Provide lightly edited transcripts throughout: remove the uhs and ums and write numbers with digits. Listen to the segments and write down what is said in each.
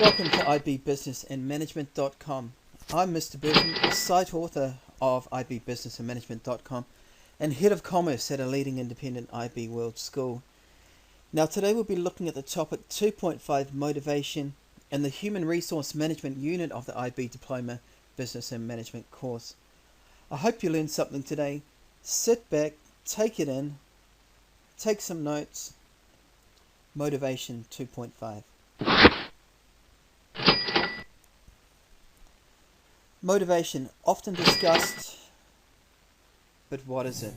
Welcome to ibbusinessandmanagement.com. I'm Mr. Burton, site author of ibbusinessandmanagement.com and head of commerce at a leading independent IB World School. Now today we'll be looking at the topic 2.5 motivation and the human resource management unit of the IB Diploma Business and Management course. I hope you learned something today. Sit back, take it in, take some notes. Motivation 2.5. Motivation, often discussed, but what is it?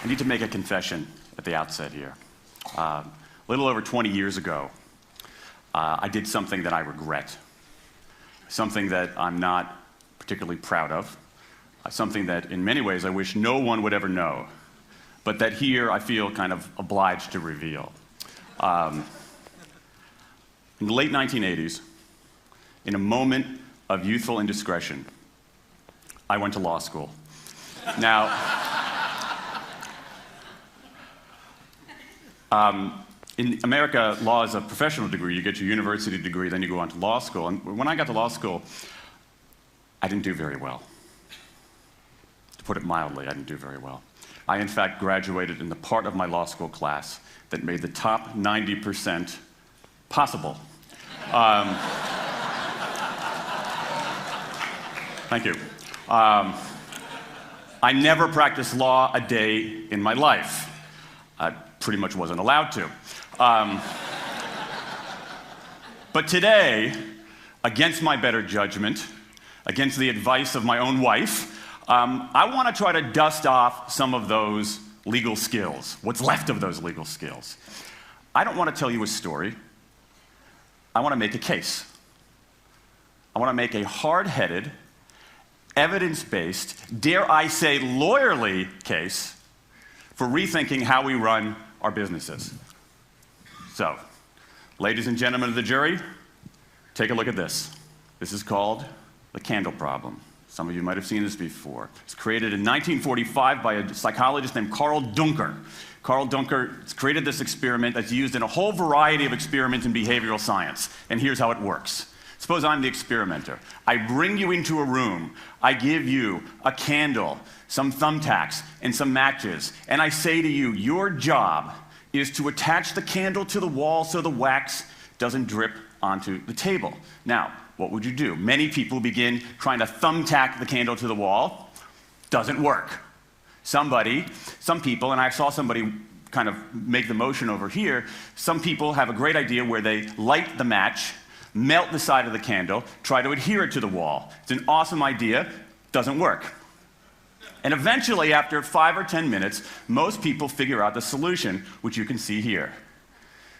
I need to make a confession at the outset here. A little over 20 years ago, I did something that I regret, something that I'm not particularly proud of, something that in many ways I wish no one would ever know, but that here I feel kind of obliged to reveal. In the late 1980s, in a moment of youthful indiscretion, I went to law school. Now, in America, law is a professional degree. You get your university degree, then you go on to law school. And when I got to law school, I didn't do very well. To put it mildly, I didn't do very well. I, in fact, graduated in the part of my law school class that made the top 90% possible. Thank you. I never practiced law a day in my life. I pretty much wasn't allowed to. But today, against my better judgment, against the advice of my own wife, I want to try to dust off some of those legal skills, what's left of those legal skills. I don't want to tell you a story. I want to make a case. I want to make a hard-headed, evidence-based, dare I say lawyerly case for rethinking how we run our businesses. So, ladies and gentlemen of the jury, take a look at this. This is called the candle problem. Some of you might have seen this before. It's created in 1945 by a psychologist named Carl Duncker. Carl Duncker has created this experiment that's used in a whole variety of experiments in behavioral science. And here's how it works. Suppose I'm the experimenter. I bring you into a room. I give you a candle, some thumbtacks, and some matches. And I say to you, your job is to attach the candle to the wall so the wax doesn't drip onto the table. Now, what would you do? Many people begin trying to thumbtack the candle to the wall. Doesn't work. Some people, and I saw somebody kind of make the motion over here, some people have a great idea where they light the match, melt the side of the candle, try to adhere it to the wall. It's an awesome idea. Doesn't work. And eventually, after 5 or 10 minutes, most people figure out the solution, which you can see here.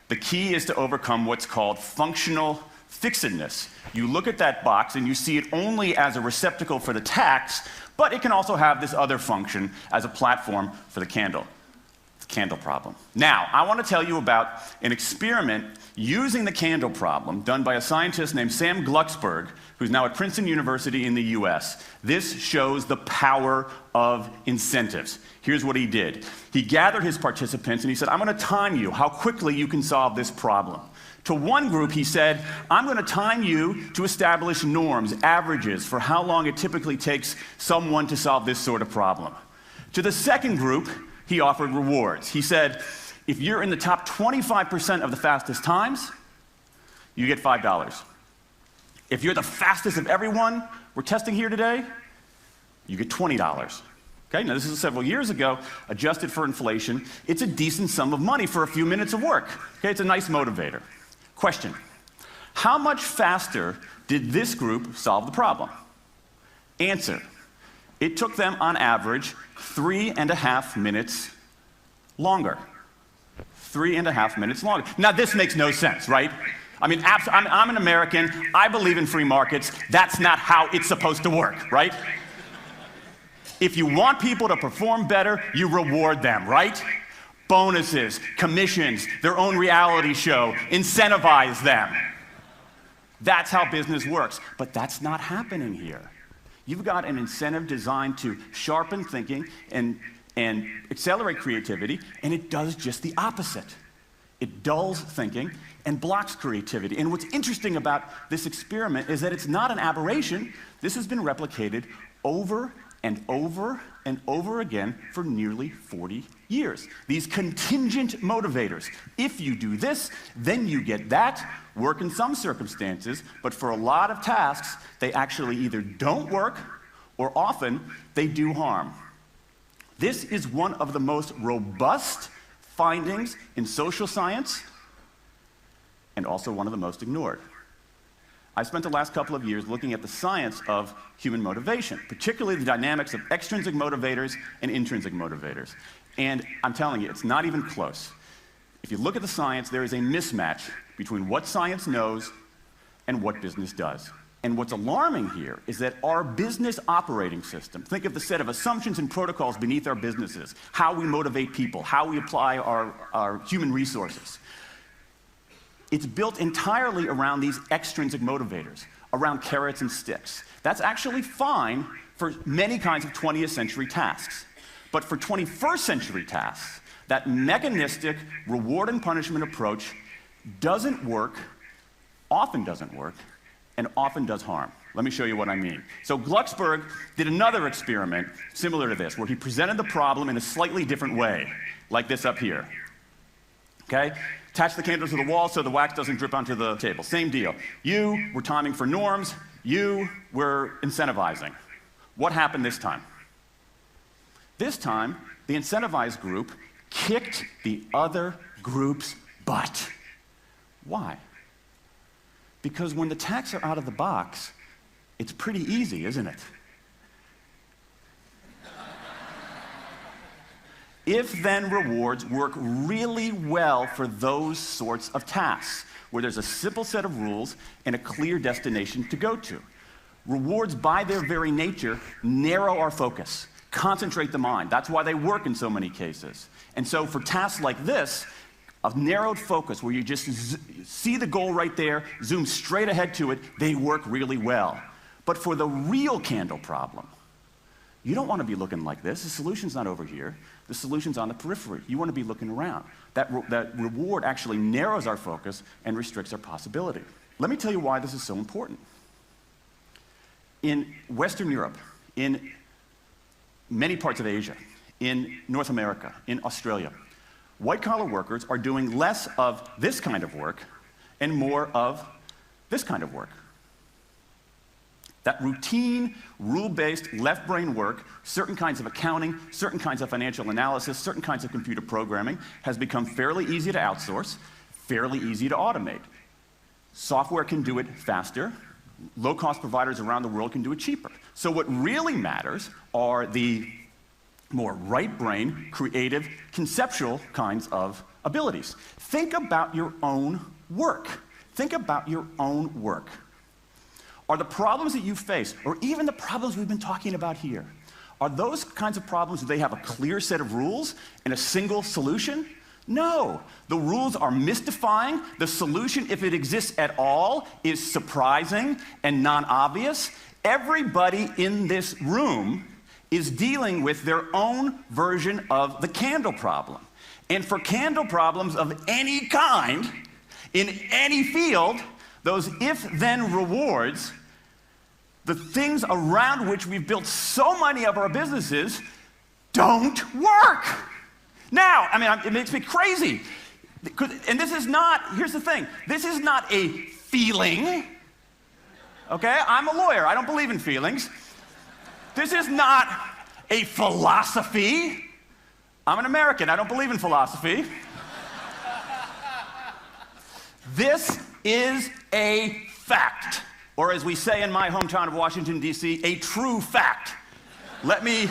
The key is to overcome what's called functional fixedness. You look at that box and you see it only as a receptacle for the tacks, but it can also have this other function as a platform for the candle. The candle problem. Now, I want to tell you about an experiment using the candle problem done by a scientist named Sam Glucksberg, who's now at Princeton University in the US. This shows the power of incentives. Here's what he did. He gathered his participants and he said, I'm going to time you how quickly you can solve this problem. To one group, he said, I'm going to time you to establish norms, averages, for how long it typically takes someone to solve this sort of problem. To the second group, he offered rewards. He said, if you're in the top 25% of the fastest times, you get $5. If you're the fastest of everyone we're testing here today, you get $20. Okay, now this is several years ago, adjusted for inflation. It's a decent sum of money for a few minutes of work. Okay, it's a nice motivator. Question, how much faster did this group solve the problem? Answer, it took them on average 3.5 minutes longer. 3.5 minutes longer. Now this makes no sense, right? I mean, I'm an American, I believe in free markets, that's not how it's supposed to work, right? If you want people to perform better, you reward them, right? Bonuses, commissions, their own reality show, incentivize them. That's how business works, but that's not happening here. You've got an incentive designed to sharpen thinking and accelerate creativity, and it does just the opposite. It dulls thinking and blocks creativity. And what's interesting about this experiment is that it's not an aberration. This has been replicated over and over and over again for nearly 40 years. These contingent motivators. If you do this, then you get that, work in some circumstances, but for a lot of tasks, they actually either don't work or often they do harm. This is one of the most robust findings in social science and also one of the most ignored. I spent the last couple of years looking at the science of human motivation, particularly the dynamics of extrinsic motivators and intrinsic motivators. And I'm telling you, it's not even close. If you look at the science, there is a mismatch between what science knows and what business does. And what's alarming here is that our business operating system, think of the set of assumptions and protocols beneath our businesses, how we motivate people, how we apply our human resources. It's built entirely around these extrinsic motivators, around carrots and sticks. That's actually fine for many kinds of 20th century tasks. But for 21st century tasks, that mechanistic reward and punishment approach doesn't work, often doesn't work, and often does harm. Let me show you what I mean. So Glucksberg did another experiment similar to this, where he presented the problem in a slightly different way, like this up here. Okay? Attach the candle to the wall so the wax doesn't drip onto the table. Same deal. You were timing for norms. You were incentivizing. What happened this time? This time, the incentivized group kicked the other group's butt. Why? Because when the tacks are out of the box, it's pretty easy, isn't it? If-then rewards work really well for those sorts of tasks, where there's a simple set of rules and a clear destination to go to. Rewards, by their very nature, narrow our focus, concentrate the mind. That's why they work in so many cases. And so for tasks like this, a narrowed focus where you just see the goal right there, zoom straight ahead to it, they work really well. But for the real candle problem, you don't want to be looking like this. The solution's not over here. The solution's on the periphery. You want to be looking around. That reward actually narrows our focus and restricts our possibility. Let me tell you why this is so important. In Western Europe, in many parts of Asia, in North America, in Australia, white-collar workers are doing less of this kind of work and more of this kind of work. That routine, rule-based, left-brain work, certain kinds of accounting, certain kinds of financial analysis, certain kinds of computer programming, has become fairly easy to outsource, fairly easy to automate. Software can do it faster. Low-cost providers around the world can do it cheaper. So what really matters are the more right-brain, creative, conceptual kinds of abilities. Think about your own work. Think about your own work. Are the problems that you face, or even the problems we've been talking about here, are those kinds of problems where they have a clear set of rules and a single solution? No. The rules are mystifying. The solution, if it exists at all, is surprising and non-obvious. Everybody in this room is dealing with their own version of the candle problem. And for candle problems of any kind, in any field, those if-then rewards, the things around which we've built so many of our businesses, don't work. Now, I mean, it makes me crazy. And this is not, here's the thing, this is not a feeling, okay? I'm a lawyer, I don't believe in feelings. This is not a philosophy. I'm an American, I don't believe in philosophy. This is a fact, or as we say in my hometown of Washington, D.C., a true fact. Let me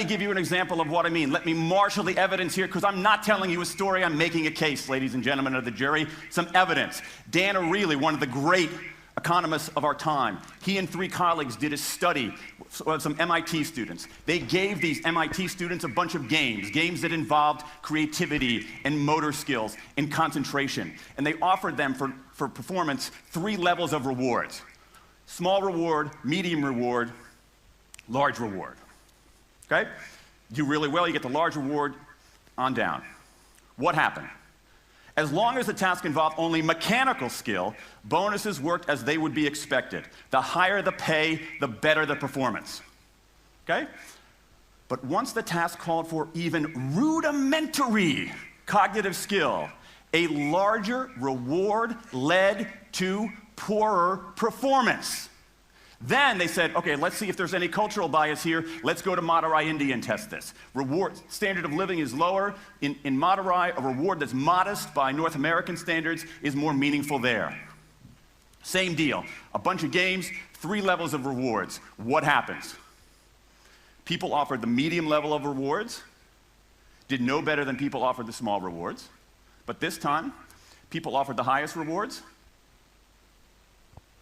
give you an example of what I mean. Let me marshal the evidence here, because I'm not telling you a story, I'm making a case, ladies and gentlemen of the jury. Some evidence. Dan Ariely, one of the great economists of our time, he and 3 colleagues did a study some MIT students. They gave these MIT students a bunch of games that involved creativity and motor skills and concentration. And they offered them for performance 3 levels of rewards. Small reward, medium reward, large reward. Okay? Do really well, you get the large reward, on down. What happened? As long as the task involved only mechanical skill, bonuses worked as they would be expected. The higher the pay, the better the performance. Okay? But once the task called for even rudimentary cognitive skill, a larger reward led to poorer performance. Then they said, okay, let's see if there's any cultural bias here. Let's go to Madurai, India and test this. Standard of living is lower. In Madurai, a reward that's modest by North American standards is more meaningful there. Same deal. A bunch of games, 3 levels of rewards. What happens? People offered the medium level of rewards, did no better than people offered the small rewards. But this time, people offered the highest rewards.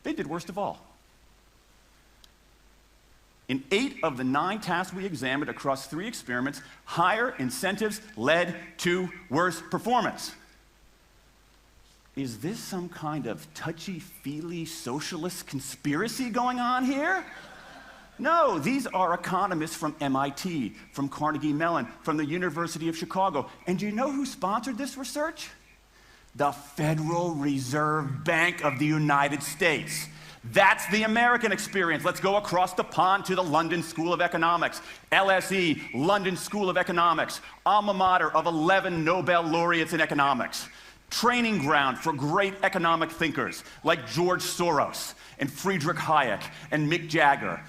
They did worst of all. In 8 of the 9 tasks we examined across 3 experiments, higher incentives led to worse performance. Is this some kind of touchy-feely socialist conspiracy going on here? No, these are economists from MIT, from Carnegie Mellon, from the University of Chicago. And do you know who sponsored this research? The Federal Reserve Bank of the United States. That's the American experience. Let's go across the pond to the London School of Economics. LSE, London School of Economics, alma mater of 11 Nobel laureates in economics. Training ground for great economic thinkers like George Soros and Friedrich Hayek and Mick Jagger.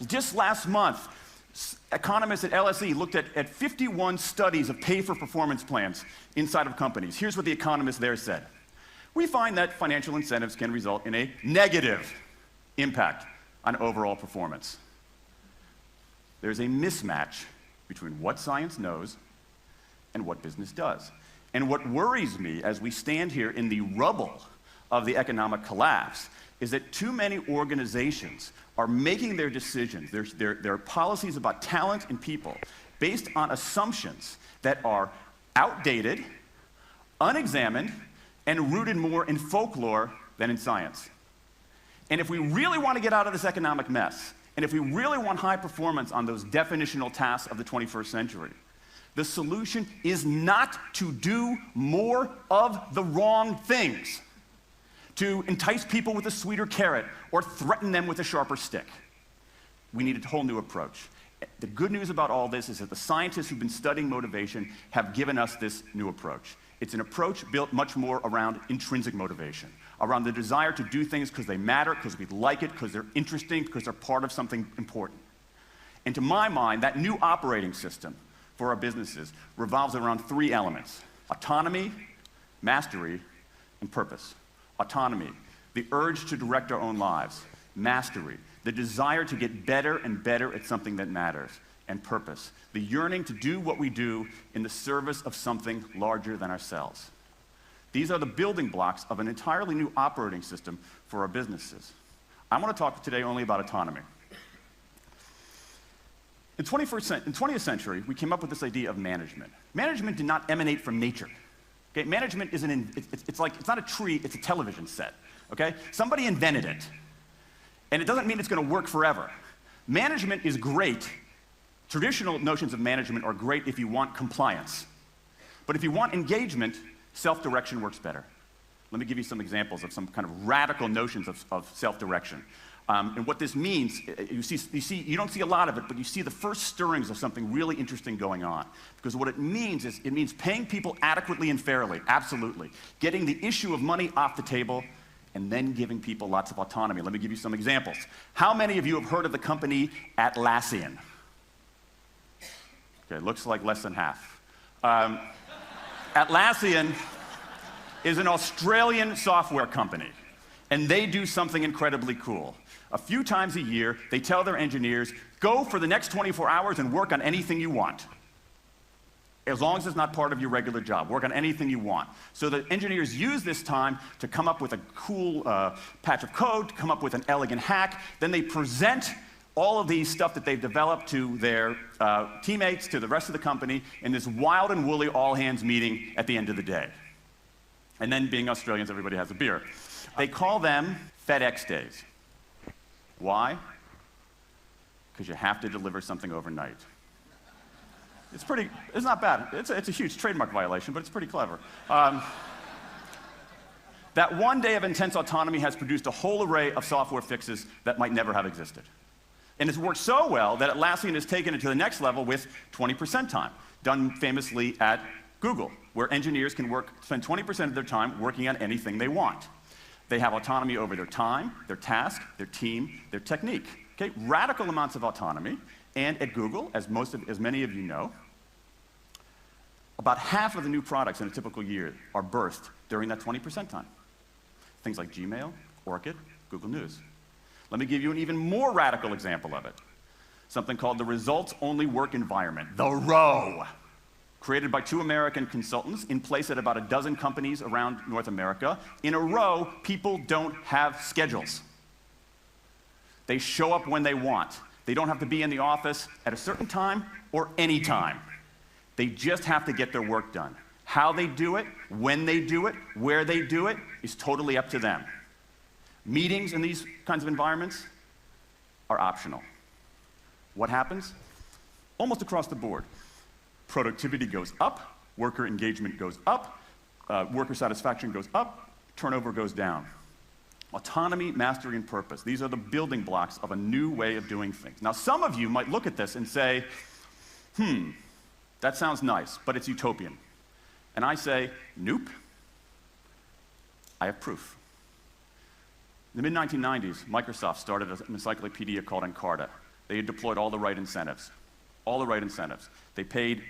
Just last month, economists at LSE looked at 51 studies of pay-for-performance plans inside of companies. Here's what the economists there said. We find that financial incentives can result in a negative impact on overall performance. There's a mismatch between what science knows and what business does. And what worries me as we stand here in the rubble of the economic collapse is that too many organizations are making their decisions, their policies about talent and people, based on assumptions that are outdated, unexamined, and rooted more in folklore than in science. And if we really want to get out of this economic mess, and if we really want high performance on those definitional tasks of the 21st century, the solution is not to do more of the wrong things, to entice people with a sweeter carrot or threaten them with a sharper stick. We need a whole new approach. The good news about all this is that the scientists who've been studying motivation have given us this new approach. It's an approach built much more around intrinsic motivation, around the desire to do things because they matter, because we like it, because they're interesting, because they're part of something important. And to my mind, that new operating system for our businesses revolves around 3 elements: autonomy, mastery, and purpose. Autonomy, the urge to direct our own lives. Mastery, the desire to get better and better at something that matters. And purpose, the yearning to do what we do in the service of something larger than ourselves. These are the building blocks of an entirely new operating system for our businesses. I want to talk today only about autonomy. In the 20th century, we came up with this idea of management. Management did not emanate from nature. Okay? Management isn't, it's not a tree, it's a television set. Okay? Somebody invented it. And it doesn't mean it's going to work forever. Management is great. Traditional notions of management are great if you want compliance. But if you want engagement, self-direction works better. Let me give you some examples of some kind of radical notions of self-direction. And what this means, you don't see a lot of it, but you see the first stirrings of something really interesting going on. Because what it means is, it means paying people adequately and fairly, absolutely. Getting the issue of money off the table, and then giving people lots of autonomy. Let me give you some examples. How many of you have heard of the company Atlassian? Okay, looks like less than half. Atlassian is an Australian software company, and they do something incredibly cool. A few times a year, they tell their engineers, go for the next 24 hours and work on anything you want. as long as it's not part of your regular job. Work on anything you want. So the engineers use this time to come up with a cool patch of code, to come up with an elegant hack. Then they present all of these stuff that they've developed to their teammates, to the rest of the company, in this wild and woolly all-hands meeting at the end of the day. And then, being Australians, everybody has a beer. They call them FedEx days. Why? Because you have to deliver something overnight. It's not bad. It's a huge trademark violation, but it's pretty clever. That one day of intense autonomy has produced a whole array of software fixes that might never have existed. And it's worked so well that Atlassian has taken it to the next level with 20% time, done famously at Google, where engineers can spend 20% of their time working on anything they want. They have autonomy over their time, their task, their team, their technique. Okay? Radical amounts of autonomy. And at Google, as many of you know, about half of the new products in a typical year are birthed during that 20% time. Things like Gmail, Orkut, Google News. Let me give you an even more radical example of it. Something called the Results-Only Work Environment, the ROWE, created by 2 American consultants in place at about a dozen companies around North America. In a row, people don't have schedules. They show up when they want. They don't have to be in the office at a certain time or any time. They just have to get their work done. How they do it, when they do it, where they do it, is totally up to them. Meetings in these kinds of environments are optional. What happens? Almost across the board. Productivity goes up, worker engagement goes up, worker satisfaction goes up, turnover goes down. Autonomy, mastery, and purpose. These are the building blocks of a new way of doing things. Now, some of you might look at this and say, that sounds nice, but it's utopian. And I say, nope. I have proof. In the mid-1990s, Microsoft started an encyclopedia called Encarta. They had deployed all the right incentives. All the right incentives. They paid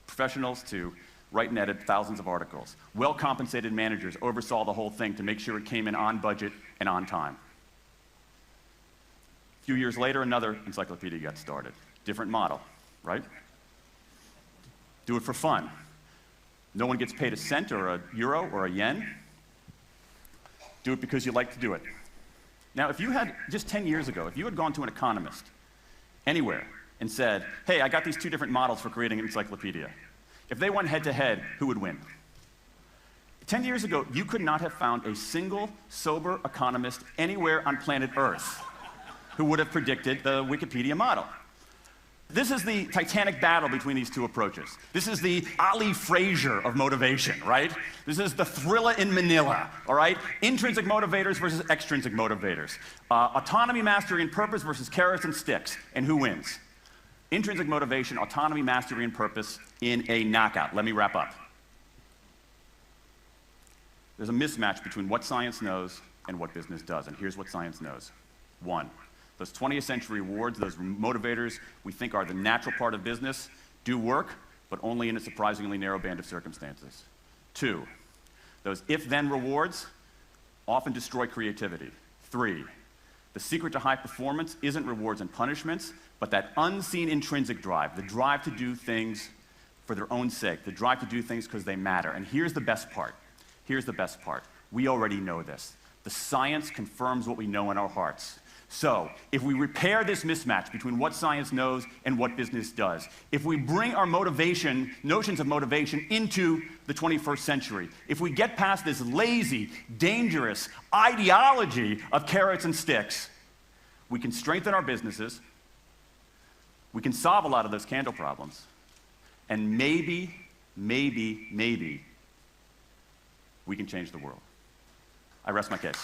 professionals to write and edit thousands of articles. Well-compensated managers oversaw the whole thing to make sure it came in on budget and on time. A few years later, another encyclopedia got started. Different model, right? Do it for fun. No one gets paid a cent or a euro or a yen. Do it because you like to do it. Now, if you had, just 10 years ago, if you had gone to an economist anywhere and said, hey, I got these 2 different models for creating an encyclopedia. If they went head-to-head, who would win? 10 years ago, you could not have found a single sober economist anywhere on planet Earth who would have predicted the Wikipedia model. This is the titanic battle between these 2 approaches. This is the Ali Frazier of motivation, right? This is the Thrilla in Manila, all right? Intrinsic motivators versus extrinsic motivators. Autonomy, mastery, and purpose versus carrots and sticks. And who wins? Intrinsic motivation, autonomy, mastery, and purpose in a knockout. Let me wrap up. There's a mismatch between what science knows and what business does, and here's what science knows. 1, those 20th century rewards, those motivators we think are the natural part of business, do work, but only in a surprisingly narrow band of circumstances. 2, those if-then rewards often destroy creativity. 3, the secret to high performance isn't rewards and punishments, but that unseen intrinsic drive, the drive to do things for their own sake, the drive to do things because they matter. And here's the best part. Here's the best part. We already know this. The science confirms what we know in our hearts. So, if we repair this mismatch between what science knows and what business does, if we bring our motivation, notions of motivation, into the 21st century, if we get past this lazy, dangerous ideology of carrots and sticks, we can strengthen our businesses, we can solve a lot of those candle problems, and maybe, we can change the world. I rest my case.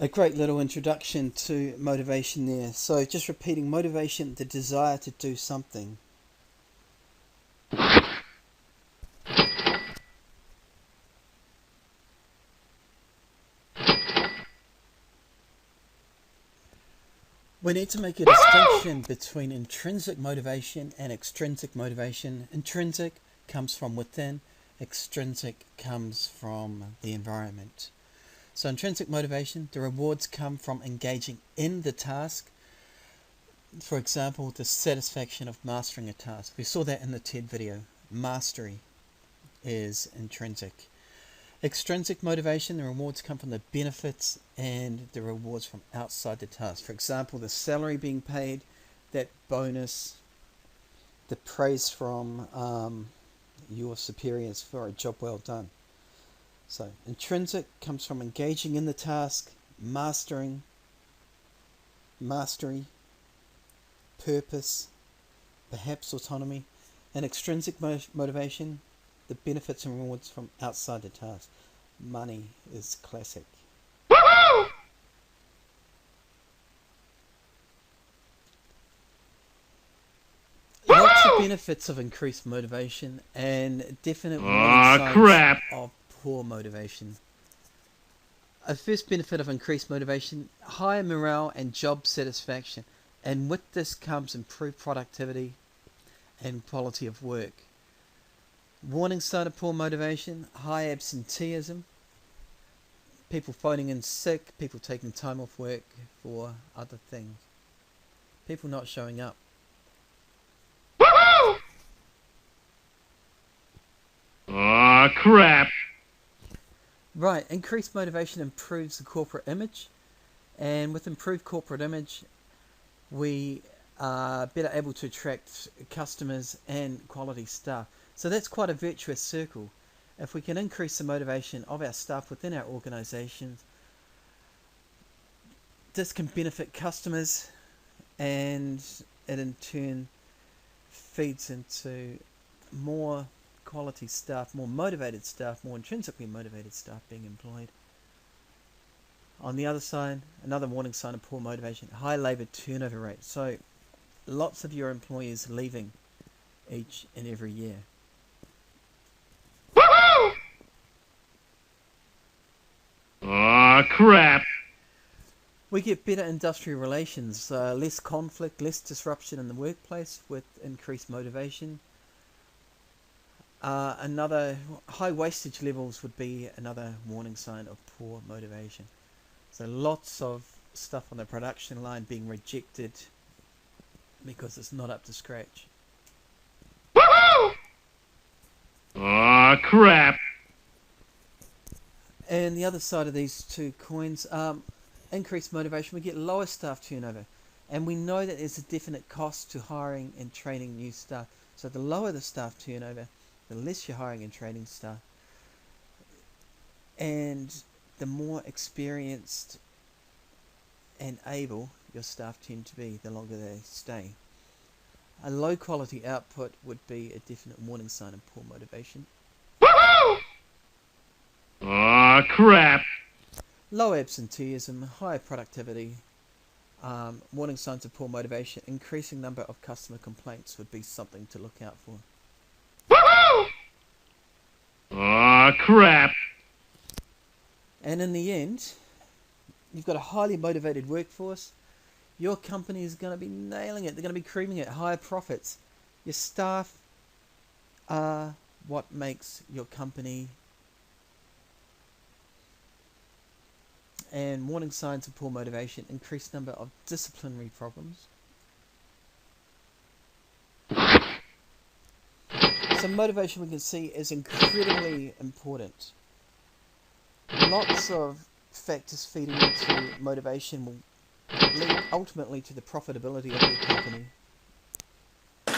A great little introduction to motivation there. So just repeating, motivation, the desire to do something. We need to make a distinction between intrinsic motivation and extrinsic motivation. Intrinsic comes from within, Extrinsic comes from the environment. So intrinsic motivation, the rewards come from engaging in the task. For example, the satisfaction of mastering a task. We saw that in the TED video. Mastery is intrinsic. Extrinsic motivation, the rewards come from the benefits and the rewards from outside the task. For example, the salary being paid, that bonus, the praise from your superiors for a job well done. So intrinsic comes from engaging in the task, mastery, purpose, perhaps autonomy. And extrinsic motivation, the benefits and rewards from outside the task. Money is classic. Woohoo! Lots of benefits of increased motivation and definite warning signs of poor motivation. A first benefit of increased motivation, higher morale and job satisfaction. And with this comes improved productivity and quality of work. Warning sign of poor motivation, high absenteeism, people phoning in sick, people taking time off work for other things, people not showing up. Woohoo! Aw, crap. Right, increased motivation improves the corporate image, and with improved corporate image, we are better able to attract customers and quality staff. So that's quite a virtuous circle. If we can increase the motivation of our staff within our organisations, this can benefit customers, and it in turn feeds into more quality staff, more motivated staff, more intrinsically motivated staff being employed. On the other side, another warning sign of poor motivation, high labour turnover rate. So lots of your employees leaving each and every year. Woohoo! Aw, crap. We get better industrial relations, less conflict, less disruption in the workplace with increased motivation. Another high wastage levels would be another warning sign of poor motivation. So lots of stuff on the production line being rejected because it's not up to scratch. Woohoo! Aw, crap. And the other side of these two coins, increased motivation, we get lower staff turnover. And we know that there's a definite cost to hiring and training new staff. So the lower the staff turnover, the less you're hiring and training staff. And the more experienced and able your staff tend to be, the longer they stay. A low quality output would be a definite warning sign of poor motivation. Woohoo! Aw, crap. Low absenteeism, higher productivity, warning signs of poor motivation, increasing number of customer complaints would be something to look out for. Woohoo! Aw, crap. And in the end, you've got a highly motivated workforce. Your company is going to be nailing it. They're going to be creaming it. Higher profits. Your staff are what makes your company. And warning signs of poor motivation, increased number of disciplinary problems. So motivation, we can see, is incredibly important. Lots of factors feeding into motivation will lead ultimately to the profitability of your company. And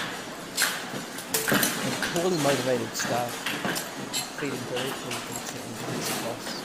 poorly motivated staff feeding directly into increased costs.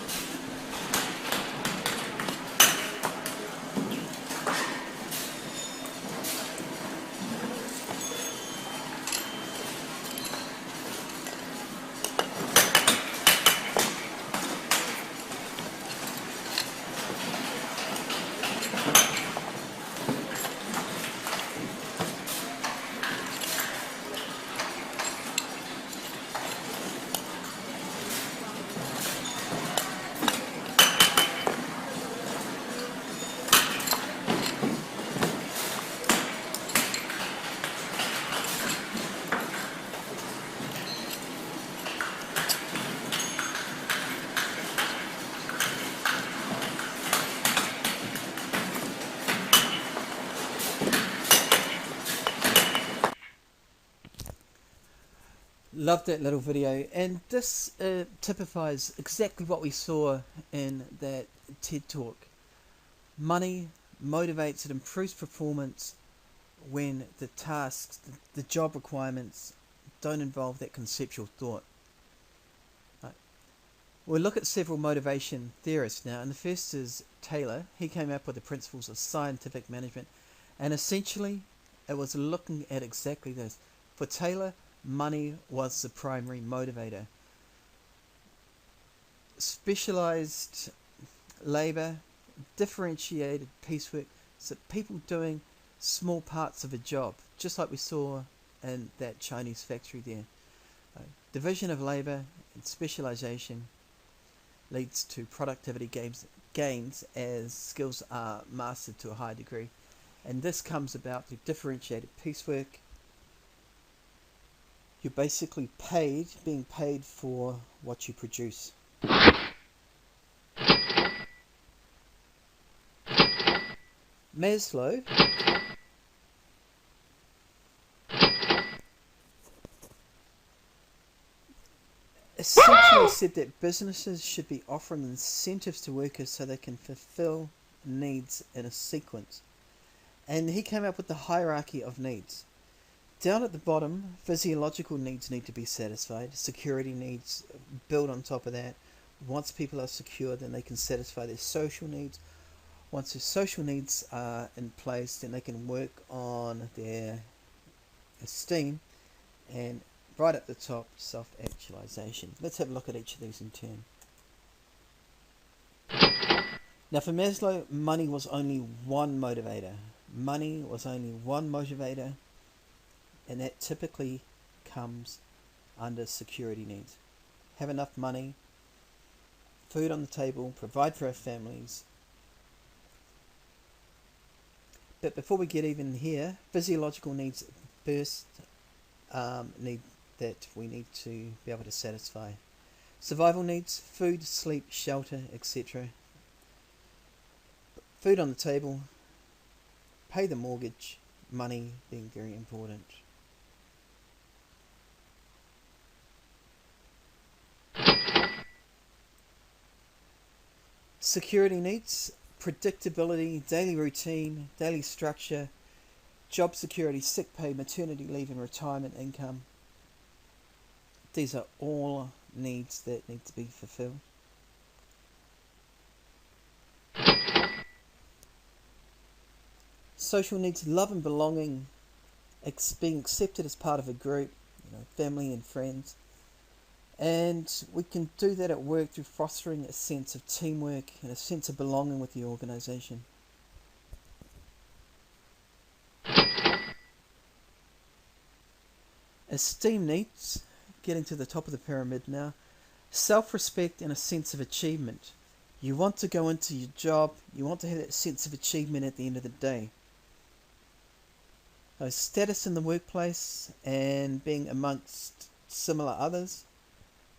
Love that little video, and this typifies exactly what we saw in that TED talk. Money motivates and improves performance when the tasks, the job requirements don't involve that conceptual thought. Right. We'll look at several motivation theorists now, and the first is Taylor. He came up with the principles of scientific management, and essentially it was looking at exactly this. For Taylor, money was the primary motivator. Specialized labor, differentiated piecework, so people doing small parts of a job, just like we saw in that Chinese factory there. Division of labor and specialization leads to productivity gains as skills are mastered to a high degree, and this comes about through differentiated piecework. You're basically being paid for what you produce. Maslow essentially said that businesses should be offering incentives to workers so they can fulfill needs in a sequence. And he came up with the hierarchy of needs. Down at the bottom, physiological needs need to be satisfied. Security needs build on top of that. Once people are secure, then they can satisfy their social needs. Once their social needs are in place, then they can work on their esteem. And right at the top, self-actualization. Let's have a look at each of these in turn. Now for Maslow, money was only one motivator. Money was only one motivator, and that typically comes under security needs. Have enough money, food on the table, provide for our families. But before we get even here, physiological needs first need that we need to be able to satisfy. Survival needs, food, sleep, shelter, etc. Food on the table, pay the mortgage, money being very important. Security needs, predictability, daily routine, daily structure, job security, sick pay, maternity leave and retirement income. These are all needs that need to be fulfilled. Social needs, love and belonging, being accepted as part of a group, family and friends. And we can do that at work through fostering a sense of teamwork and a sense of belonging with the organisation. Esteem needs, getting to the top of the pyramid now, self-respect and a sense of achievement. You want to go into your job, you want to have that sense of achievement at the end of the day. Status in the workplace and being amongst similar others.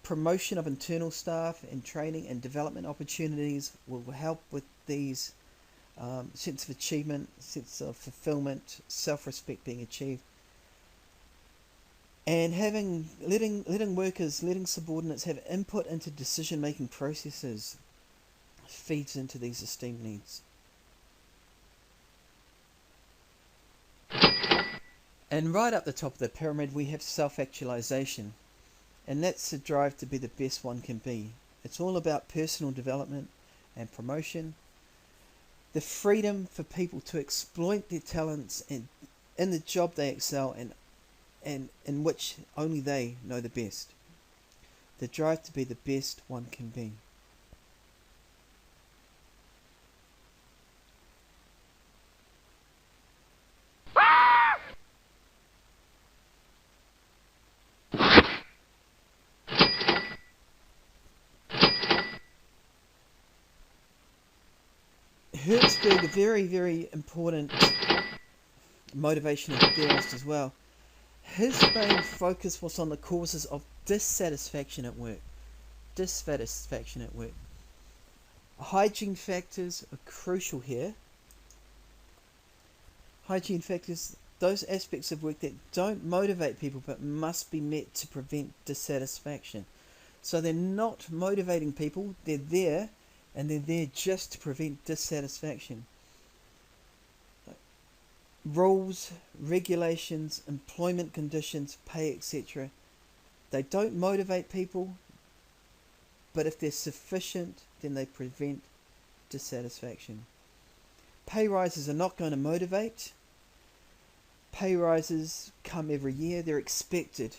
Promotion of internal staff and training and development opportunities will help with these sense of achievement, sense of fulfillment, self-respect being achieved. And letting workers, letting subordinates have input into decision-making processes feeds into these esteem needs. And right up the top of the pyramid we have self-actualization. And that's the drive to be the best one can be. It's all about personal development and promotion. The freedom for people to exploit their talents in the job they excel and in which only they know the best. The drive to be the best one can be. Hertzberg, a very, very important motivational theorist as well. His main focus was on the causes of dissatisfaction at work. Hygiene factors are crucial here. Hygiene factors those aspects of work that don't motivate people but must be met to prevent dissatisfaction. So they're not motivating people, they're there, and they're there just to prevent dissatisfaction. Rules, regulations, employment conditions, pay, etc. They don't motivate people, but if they're sufficient, then they prevent dissatisfaction. Pay rises are not going to motivate. Pay rises come every year, they're expected.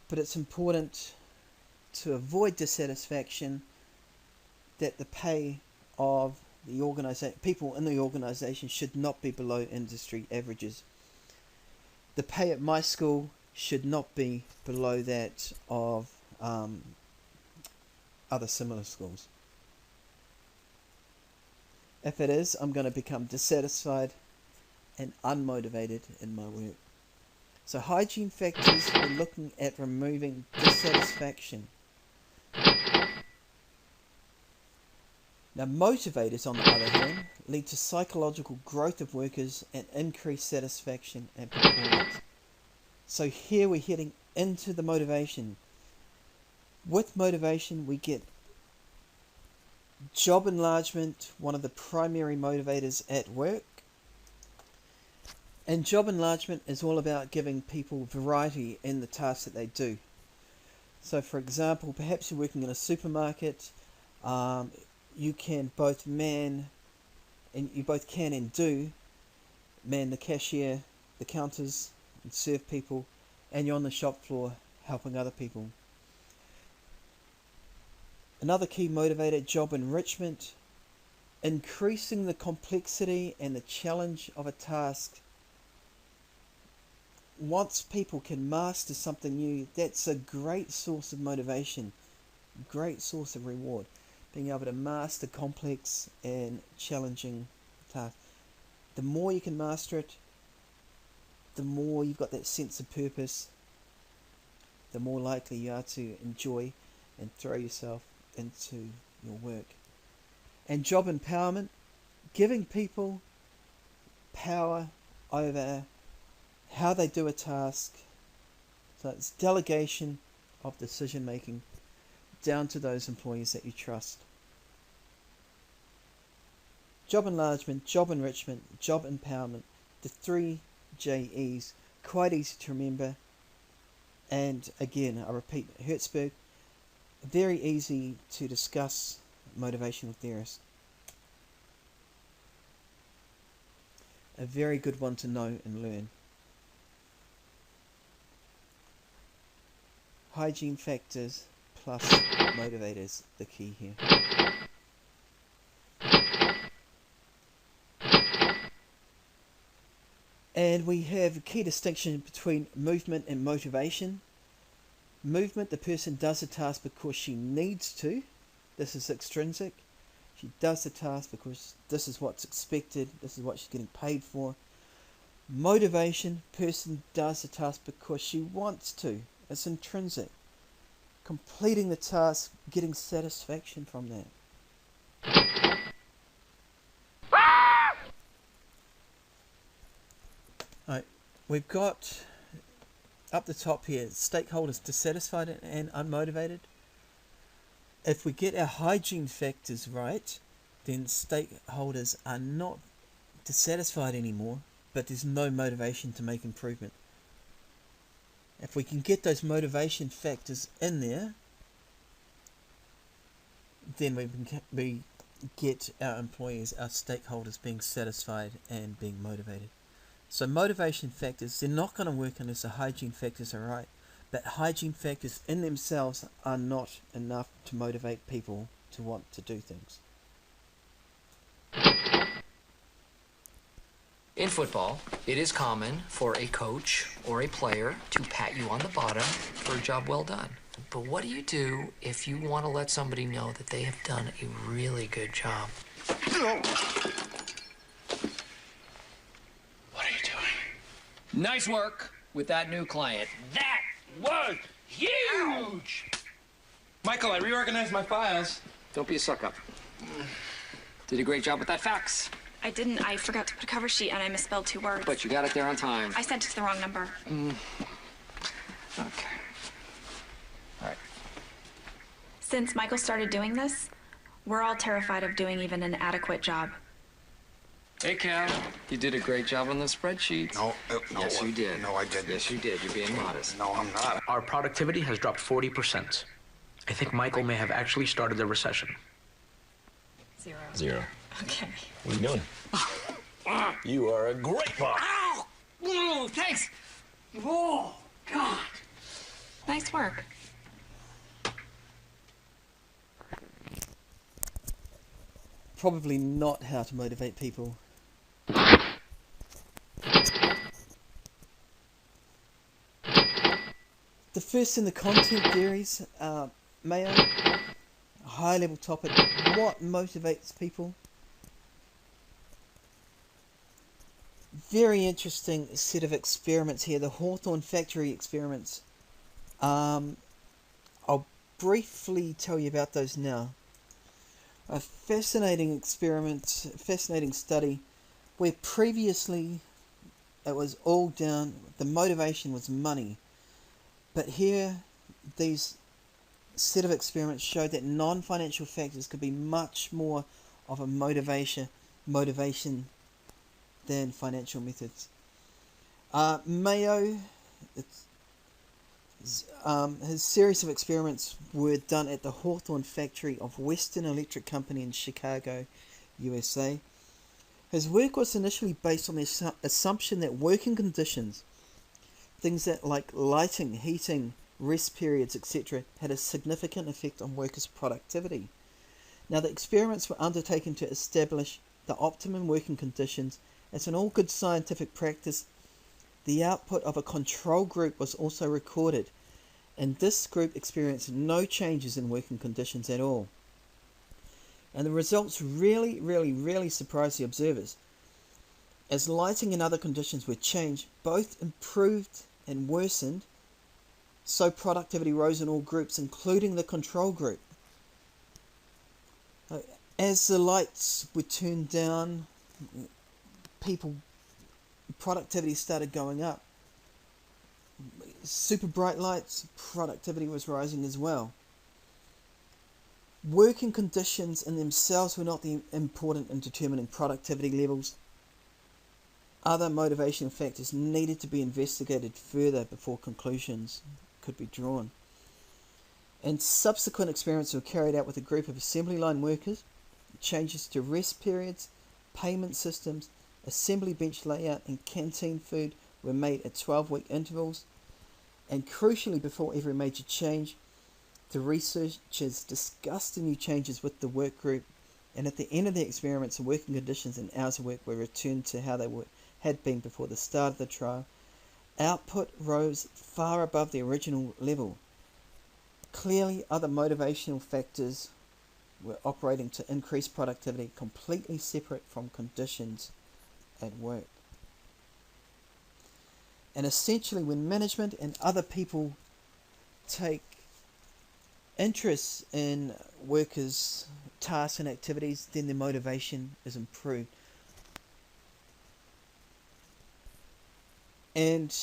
But it's important to avoid dissatisfaction that the pay of the people in the organisation should not be below industry averages. The pay at my school should not be below that of other similar schools. If it is, I'm going to become dissatisfied and unmotivated in my work. So hygiene factors, we're looking at removing dissatisfaction. Now motivators, on the other hand, lead to psychological growth of workers and increased satisfaction and performance. So here we're heading into the motivation. With motivation we get job enlargement, one of the primary motivators at work. And job enlargement is all about giving people variety in the tasks that they do. So for example, perhaps you're working in a supermarket, you can both man the cashier, the counters, and serve people, and you're on the shop floor helping other people. Another key motivator, job enrichment, increasing the complexity and the challenge of a task. Once people can master something new, that's a great source of motivation, great source of reward. Being able to master complex and challenging tasks. The more you can master it, the more you've got that sense of purpose, the more likely you are to enjoy and throw yourself into your work. And job empowerment, giving people power over how they do a task. So it's delegation of decision making down to those employees that you trust. Job enlargement, job enrichment, job empowerment, the 3 JEs, quite easy to remember. And again, I repeat, Hertzberg, very easy to discuss, motivational theorist. A very good one to know and learn. Hygiene factors plus motivators, the key here. And we have a key distinction between movement and motivation. Movement, the person does a task because she needs to. This is extrinsic. She does the task because this is what's expected, this is what she's getting paid for. Motivation, person does the task because she wants to. It's intrinsic. Completing the task, getting satisfaction from that. Alright, we've got up the top here, stakeholders dissatisfied and unmotivated. If we get our hygiene factors right, then stakeholders are not dissatisfied anymore, but there's no motivation to make improvement. If we can get those motivation factors in there, then we get our employees, our stakeholders being satisfied and being motivated. So motivation factors, they're not going to work unless the hygiene factors are right. But hygiene factors in themselves are not enough to motivate people to want to do things. In football, it is common for a coach or a player to pat you on the bottom for a job well done. But what do you do if you want to let somebody know that they have done a really good job? What are you doing? Nice work with that new client. That was huge! Michael, I reorganized my files. Don't be a suck-up. Did a great job with that fax. I didn't. I forgot to put a cover sheet and I misspelled 2 words. But you got it there on time. I sent it to the wrong number. Okay. All right. Since Michael started doing this, we're all terrified of doing even an adequate job. Hey, Cal. You did a great job on the spreadsheet. No, Yes, you did. No, I didn't. Yes, you did. You're being modest. No, I'm not. Our productivity has dropped 40%. I think Michael may have actually started the recession. 0. 0. Okay. What are you doing? You are a great boss. Ow! Oh, thanks. Oh, God. Nice work. Probably not how to motivate people. The first in the content theories, Mayo, a high level topic, what motivates people? Very interesting set of experiments here, the Hawthorne factory experiments. I'll briefly tell you about those now. A fascinating experiment, fascinating study, where previously it was all down, the motivation was money. But here, these set of experiments showed that non-financial factors could be much more of a motivation than financial methods. Mayo, his series of experiments were done at the Hawthorne factory of Western Electric Company in Chicago, USA. His work was initially based on the assumption that working conditions, things that like lighting, heating, rest periods, etc., had a significant effect on workers' productivity. Now, the experiments were undertaken to establish the optimum working conditions. As in all good scientific practice, the output of a control group was also recorded, and this group experienced no changes in working conditions at all. And the results really surprised the observers. As lighting and other conditions were changed, both improved and worsened, so productivity rose in all groups, including the control group. As the lights were turned down, productivity started going up. Super bright lights, productivity was rising as well. Working conditions in themselves were not the important in determining productivity levels. Other motivational factors needed to be investigated further before conclusions could be drawn. And subsequent experiments were carried out with a group of assembly line workers. Changes to rest periods, payment systems, assembly bench layout and canteen food were made at 12-week intervals. And crucially, before every major change, the researchers discussed the new changes with the work group, and at the end of the experiments, the working conditions and hours of work were returned to how they had been before the start of the trial. Output rose far above the original level. Clearly, other motivational factors were operating to increase productivity, completely separate from conditions at work. And essentially, when management and other people take interest in workers' tasks and activities, then their motivation is improved. And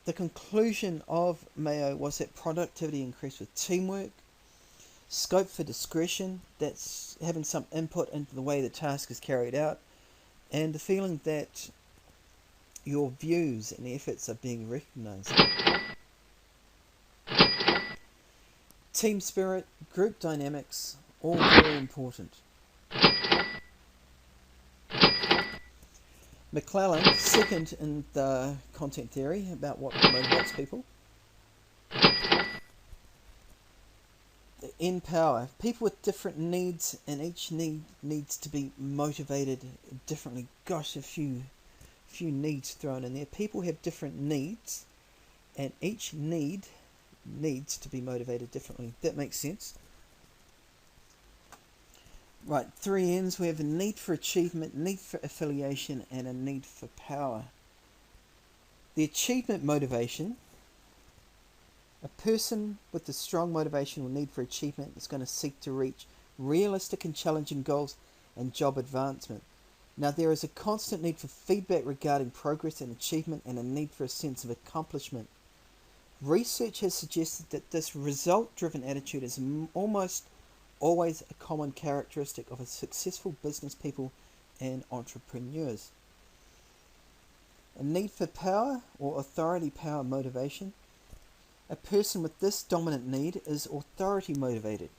the conclusion of Mayo was that productivity increased with teamwork, scope for discretion, that's having some input into the way the task is carried out, and the feeling that your views and efforts are being recognized. Team spirit, group dynamics, all very important. McClellan, second in the content theory about what motivates people. In power, people with different needs, and each need needs to be motivated differently. Gosh, a few needs thrown in there. People have different needs, and each need needs to be motivated differently. That makes sense. Right, 3 N's. We have a need for achievement, need for affiliation, and a need for power. The achievement motivation. A person with a strong motivation or need for achievement is going to seek to reach realistic and challenging goals and job advancement. Now, there is a constant need for feedback regarding progress and achievement, and a need for a sense of accomplishment. Research has suggested that this result-driven attitude is almost always a common characteristic of a successful business people and entrepreneurs. A need for power or authority power motivation. A person with this dominant need is authority motivated.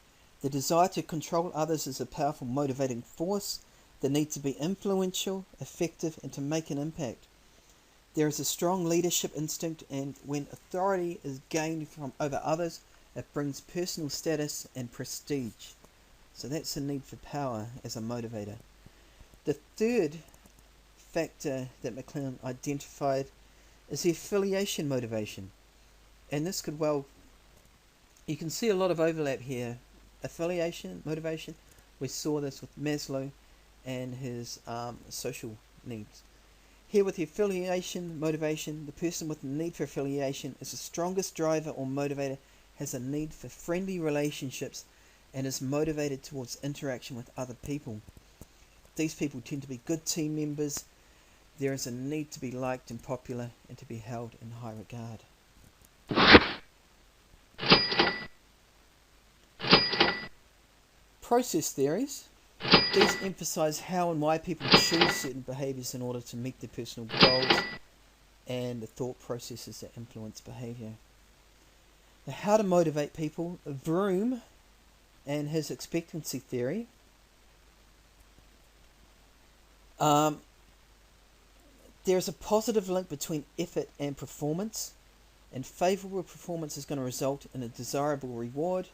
The desire to control others is a powerful motivating force. The need to be influential, effective, and to make an impact. There is a strong leadership instinct, and when authority is gained from over others, it brings personal status and prestige. So that's the need for power as a motivator. The third factor that McLennan identified is the affiliation motivation. And this could you can see a lot of overlap here. Affiliation motivation, we saw this with Maslow and his social needs. Here with the affiliation motivation, the person with the need for affiliation is the strongest driver or motivator, has a need for friendly relationships, and is motivated towards interaction with other people. These people tend to be good team members. There is a need to be liked and popular and to be held in high regard. Process theories. These emphasize how and why people choose certain behaviors in order to meet their personal goals and the thought processes that influence behavior. Now, how to motivate people. Vroom and his expectancy theory. There's a positive link between effort and performance, and favourable performance is going to result in a desirable reward.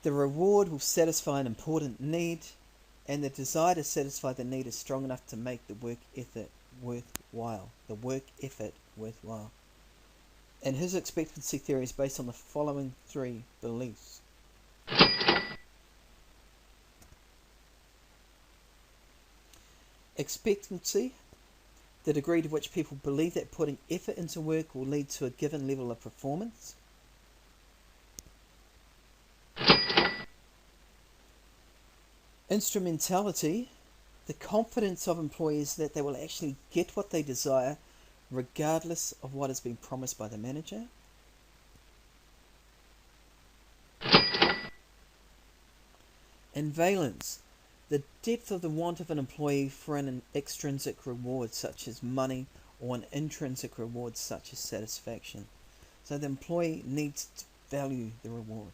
The reward will satisfy an important need, and the desire to satisfy the need is strong enough to make the work effort worthwhile. And his expectancy theory is based on the following three beliefs. Expectancy, the degree to which people believe that putting effort into work will lead to a given level of performance. Instrumentality, the confidence of employees that they will actually get what they desire regardless of what has been promised by the manager. And valence, the depth of the want of an employee for an extrinsic reward such as money or an intrinsic reward such as satisfaction. So the employee needs to value the reward.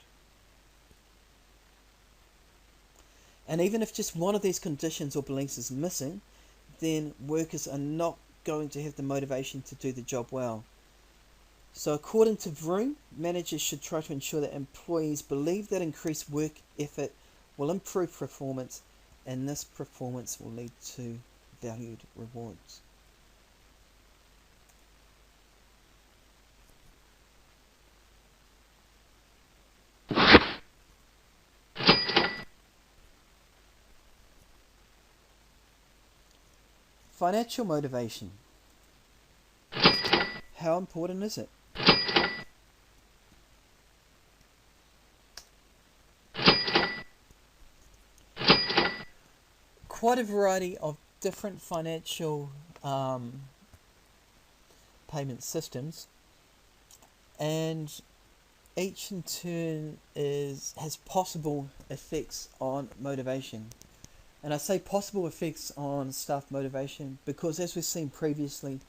And even if just one of these conditions or beliefs is missing, then workers are not going to have the motivation to do the job well. So according to Vroom, managers should try to ensure that employees believe that increased work effort will improve performance, and this performance will lead to valued rewards. Financial motivation. How important is it? Quite a variety of different financial payment systems, and each in turn has possible effects on motivation. And I say possible effects on staff motivation because, as we've seen previously,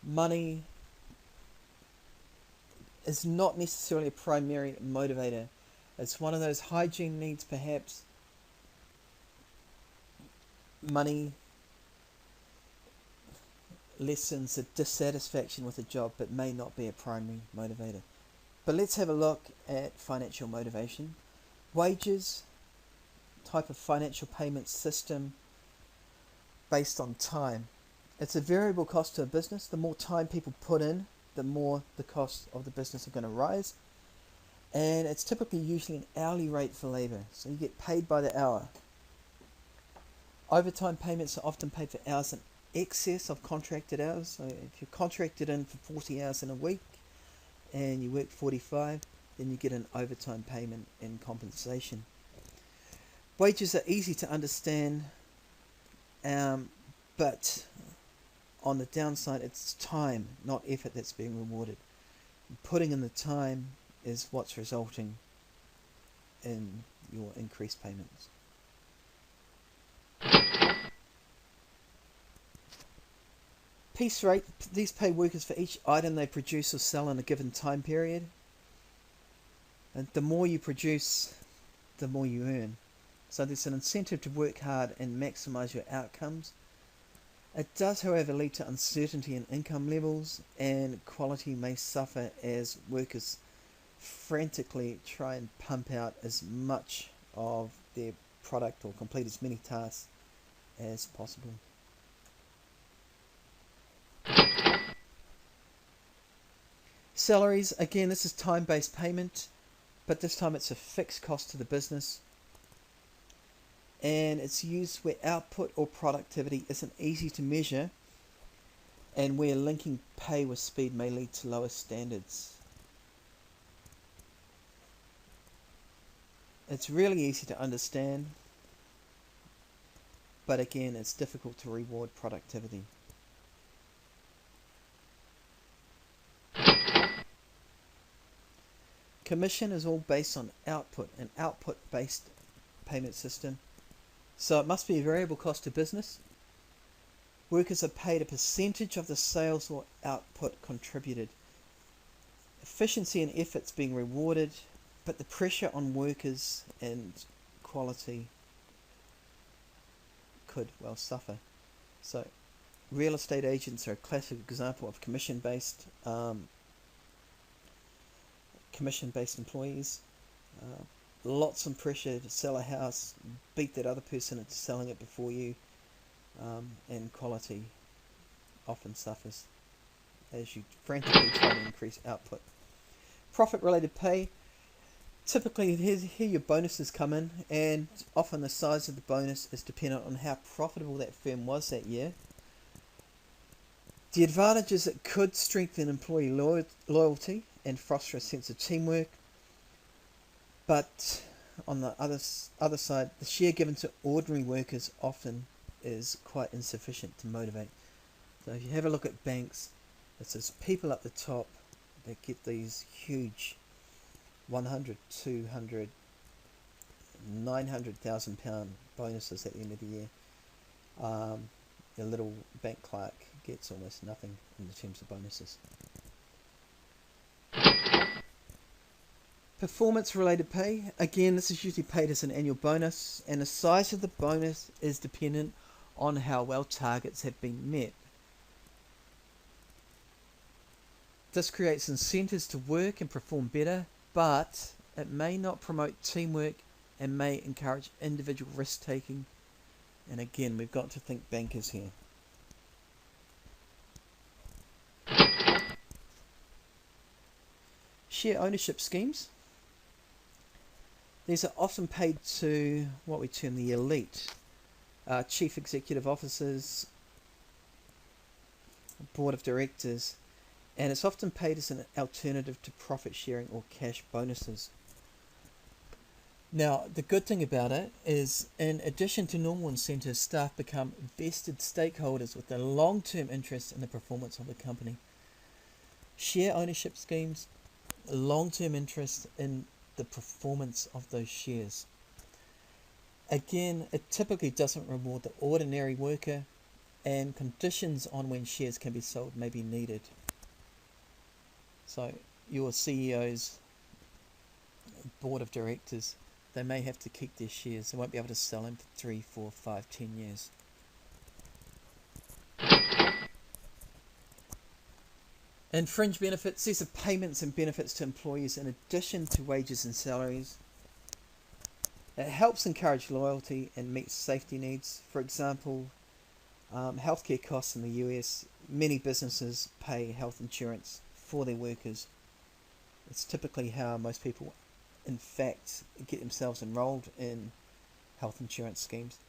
money is not necessarily a primary motivator. It's one of those hygiene needs, perhaps. Money lessens the dissatisfaction with a job, but may not be a primary motivator. But let's have a look at financial motivation. Wages, type of financial payment system based on time. It's a variable cost to a business. The more time people put in, the more the costs of the business are going to rise. And it's typically usually an hourly rate for labour, so you get paid by the hour. Overtime payments are often paid for hours in excess of contracted hours. So if you're contracted in for 40 hours in a week and you work 45, then you get an overtime payment and compensation. Wages are easy to understand But on the downside, it's time, not effort, that's being rewarded. Putting in the time is what's resulting in your increased payments. Piece rate, these pay workers for each item they produce or sell in a given time period. And the more you produce, the more you earn. So there's an incentive to work hard and maximize your outcomes. It does, however, lead to uncertainty in income levels, and quality may suffer as workers frantically try and pump out as much of their product or complete as many tasks as possible. Salaries, again, this is time-based payment, but this time it's a fixed cost to the business, and it's used where output or productivity isn't easy to measure, and where linking pay with speed may lead to lower standards. It's really easy to understand, but again, it's difficult to reward productivity. Commission is all based on output, an output-based payment system. So it must be a variable cost to business. Workers are paid a percentage of the sales or output contributed. Efficiency and effort's being rewarded, but the pressure on workers and quality could well suffer. So real estate agents are a classic example of commission-based employees. Lots of pressure to sell a house, beat that other person into selling it before you, and quality often suffers as you frantically try to increase output. Profit related pay, typically here your bonuses come in, and often the size of the bonus is dependent on how profitable that firm was that year. The advantage is it could strengthen employee loyalty and foster a sense of teamwork, but on the other side, the share given to ordinary workers often is quite insufficient to motivate. So if you have a look at banks, it's those people at the top that get these huge 100, 200, 900,000 pound bonuses at the end of the year. Your little bank clerk gets almost nothing in terms of bonuses. Performance related pay, again, this is usually paid as an annual bonus, and the size of the bonus is dependent on how well targets have been met. This creates incentives to work and perform better, but it may not promote teamwork and may encourage individual risk taking. And again, we've got to think bankers here. Share ownership schemes. These are often paid to what we term the elite. Chief executive officers, board of directors, and it's often paid as an alternative to profit sharing or cash bonuses. Now, the good thing about it is, in addition to normal incentives, staff become vested stakeholders with a long-term interest in the performance of the company. Share ownership schemes, long-term interest in the performance of those shares. Again, it typically doesn't reward the ordinary worker, and conditions on when shares can be sold may be needed. So your CEOs, board of directors, they may have to keep their shares. They won't be able to sell them for 3, 4, 5, 10 years. And fringe benefits, these are payments and benefits to employees in addition to wages and salaries. It helps encourage loyalty and meets safety needs. For example, healthcare costs in the US, many businesses pay health insurance for their workers. It's typically how most people, in fact, get themselves enrolled in health insurance schemes.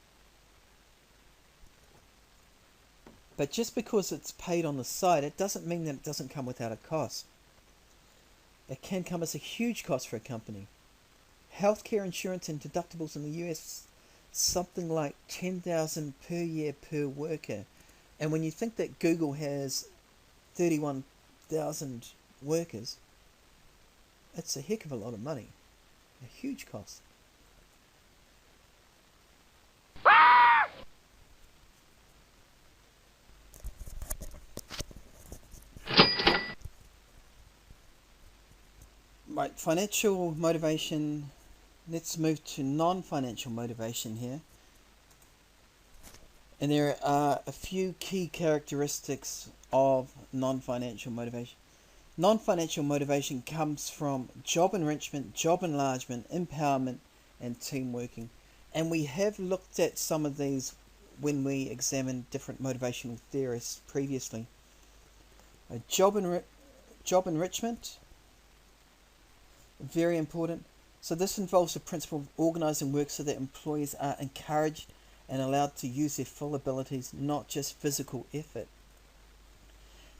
But just because it's paid on the side, it doesn't mean that it doesn't come without a cost. It can come as a huge cost for a company. Healthcare insurance and deductibles in the US something like 10,000 per year per worker. And when you think that Google has 31,000 workers, it's a heck of a lot of money. A huge cost. Right, financial motivation. Let's move to non-financial motivation here. And there are a few key characteristics of non-financial motivation. Non-financial motivation comes from job enrichment, job enlargement, empowerment, and team working. And we have looked at some of these when we examined different motivational theorists previously. Job enrichment, very important. So this involves the principle of organising work so that employees are encouraged and allowed to use their full abilities, not just physical effort.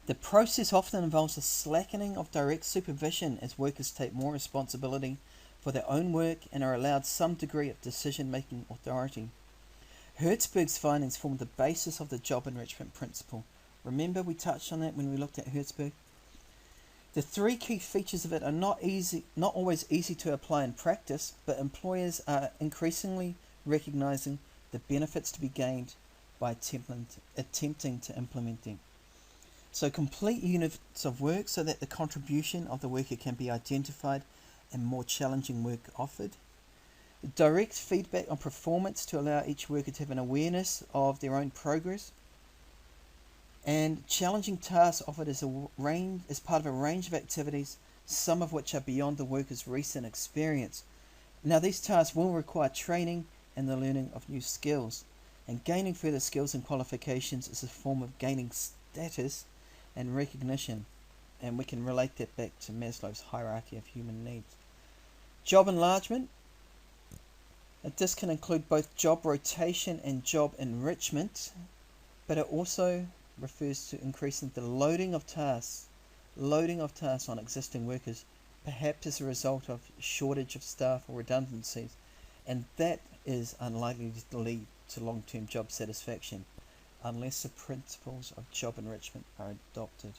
The process often involves a slackening of direct supervision as workers take more responsibility for their own work and are allowed some degree of decision-making authority. Herzberg's findings form the basis of the job enrichment principle. Remember we touched on that when we looked at Herzberg? The three key features of it are not always easy to apply in practice, but employers are increasingly recognizing the benefits to be gained by attempting to implement them. So complete units of work so that the contribution of the worker can be identified and more challenging work offered. Direct feedback on performance to allow each worker to have an awareness of their own progress. And challenging tasks offered as part of a range of activities, some of which are beyond the worker's recent experience. Now these tasks will require training and the learning of new skills. And gaining further skills and qualifications is a form of gaining status and recognition. And we can relate that back to Maslow's hierarchy of human needs. Job enlargement. This can include both job rotation and job enrichment, but it also refers to increasing the loading of tasks on existing workers, perhaps as a result of shortage of staff or redundancies, and that is unlikely to lead to long-term job satisfaction unless the principles of job enrichment are adopted.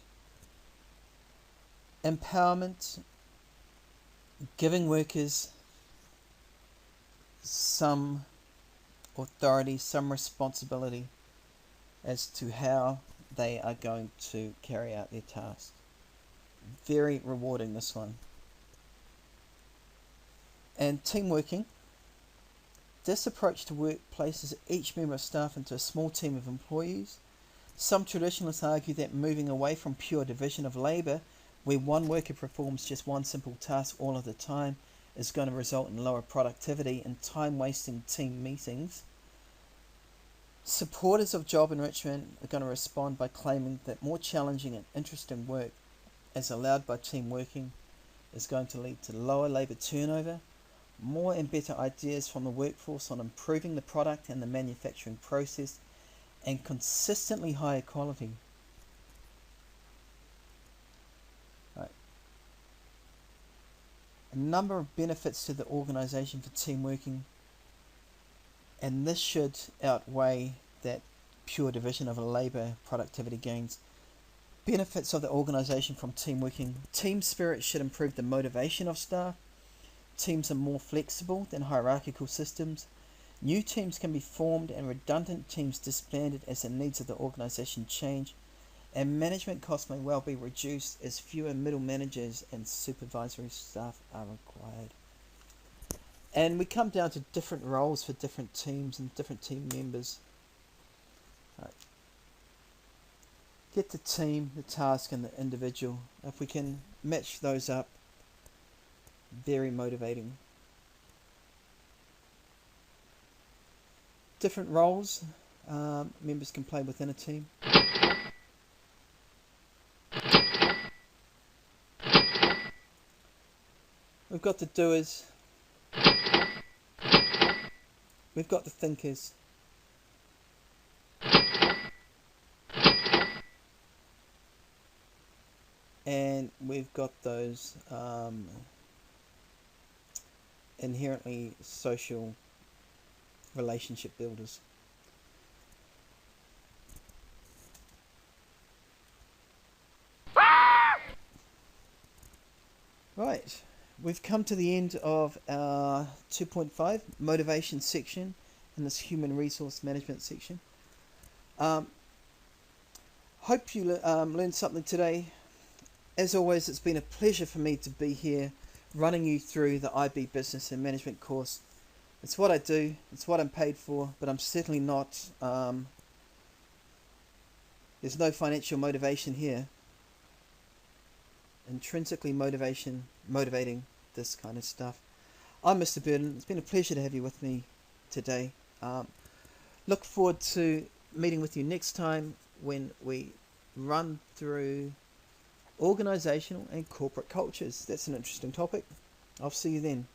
Empowerment, giving workers some authority, some responsibility as to how they are going to carry out their tasks. Very rewarding, this one. And team working. This approach to work places each member of staff into a small team of employees. Some traditionalists argue that moving away from pure division of labour, where one worker performs just one simple task all of the time, is going to result in lower productivity and time-wasting team meetings. Supporters of job enrichment are going to respond by claiming that more challenging and interesting work, as allowed by team working, is going to lead to lower labour turnover, more and better ideas from the workforce on improving the product and the manufacturing process, and consistently higher quality. Right. A number of benefits to the organisation for team working, and this should outweigh that pure division of labour productivity gains. Benefits of the organisation from team working. Team spirit should improve the motivation of staff. Teams are more flexible than hierarchical systems. New teams can be formed and redundant teams disbanded as the needs of the organisation change. And management costs may well be reduced as fewer middle managers and supervisory staff are required. And we come down to different roles for different teams and different team members. Right. Get the team, the task, and the individual. If we can match those up, very motivating. Different roles members can play within a team. We've got the doers. We've got the thinkers. And we've got those inherently social relationship builders. Right, we've come to the end of our 2.5 motivation section in this human resource management section. Hope you learned something today. As always, it's been a pleasure for me to be here running you through the IB Business and Management course. It's what I do, it's what I'm paid for, but I'm certainly not, there's no financial motivation here. Intrinsically motivating this kind of stuff. I'm Mr. Burden. It's been a pleasure to have you with me today. Look forward to meeting with you next time when we run through organizational and corporate cultures. That's an interesting topic. I'll see you then.